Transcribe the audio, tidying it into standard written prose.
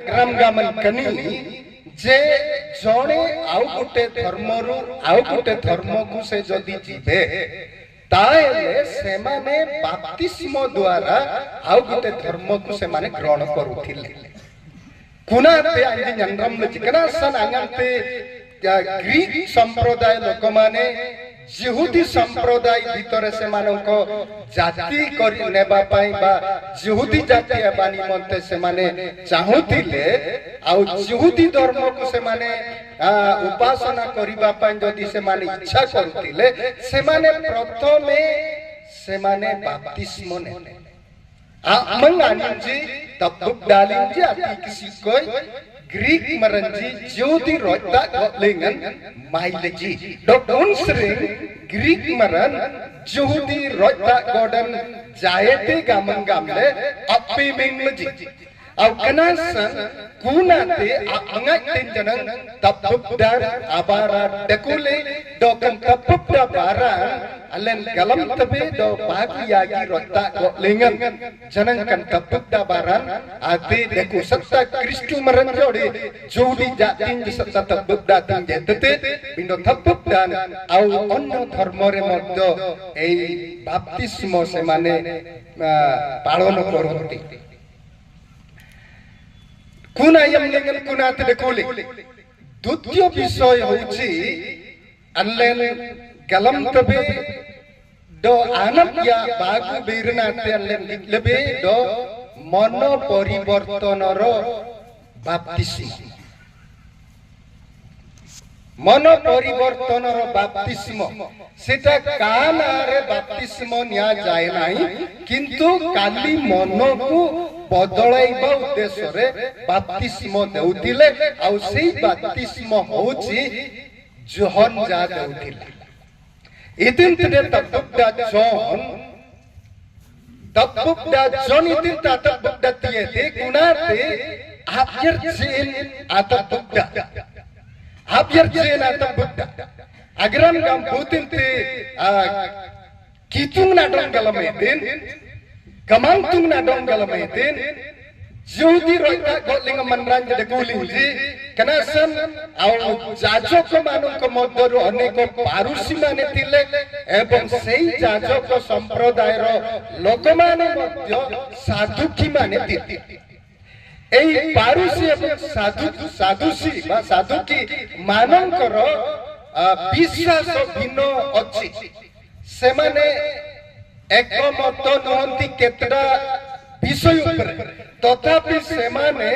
ग्राम गामन कनी जे जणे आउ गुटे धर्मरु आउ गुटे धर्म को से जदी जीवे ताएले से माने बाप्तिस्म द्वारा आउ गुटे धर्म को से माने ग्रहण करूथिले कुनाते आंजी जनरम चिकना सन आंगते ग्रीक संप्रदाय लोक माने जिहुदी संप्रदाय भितर से मानको जाति करि नेबा पाई बा जिहुदी जाति हेबा निमंते से माने चाहुतिले आउ जिहुदी धर्म को से माने उपासना करिबा पाई जदी से माने इच्छा करूतिले से माने प्रथमे से माने बाप्तिस्म ने मंगानिंजी तब्बुक डालिंजी आदि किसी कोई ग्रीक मरंजी ज्योति रोता गोलेंगन माइलेजी डॉक्टर स्रिंग ग्रीक मरन ज्योति रोता गोडन जायते गामन गामले अपे मेंगलजी अब कनासन कुनाते अंगाइतें जनन तब्बुकदार आबारा डकुले डॉकन तब्बुकदा बारान अलन गलम तबे दो बागियागी रोता गोलेंगन जनन कन तब्बुकदा बारान आते देखो सत्ता क्रिस्टु मरन जोड़े जोड़ी जातिं सत्ता तब्बुकदा तिं जेतते बिंदो तब्बुकदान आउ अन्य धर्मरे मध्य ए बाप्तिस्म से माने पालन करते कुनायम लेंगन कुनाते देखोले द्वितीय विषय होची अल्लेन गलम तबे दो आनंद या बागु बीरनाते अल्लेन लिखलबे दो मन परिवर्तनरो बाप्तिस्म मन परिवर्तनरो बाप्तिस्म सेटा कानारे बाप्तिस्म निया जाय नाही किंतु काली मन को बदलाइबा उद्देश्य रे बाप्तिस्म देउथिले आ सेई बाप्तिस्म होची जोहन जा देउथिले इदिन तने तब्बुकदा जॉन इदिन तब्बुकदा तिये ते कुनाते हाफियर जेन तब्बुकदा हाफियर जेन तब्बुकदा अगरम गम बुतिन ते कितुंग ना डंगलमे दिन कमांतुंग ना डंगलमे दिन ज्योति रोता गोलिंग मनरांज देखुलिंजी कनासन आउ जाजो को मानुं को मध्यरु अनेक पारुसी माने थिले एवं सेई जाजो को संप्रदाय रो लोक माने मध्य साधुकी माने थिले एई पारुसी एवं साधुसी बा साधुकी मानंकर विश्वास भिन्न अछि से माने एकमत नहंती केतरा विषय ऊपर तथापि से माने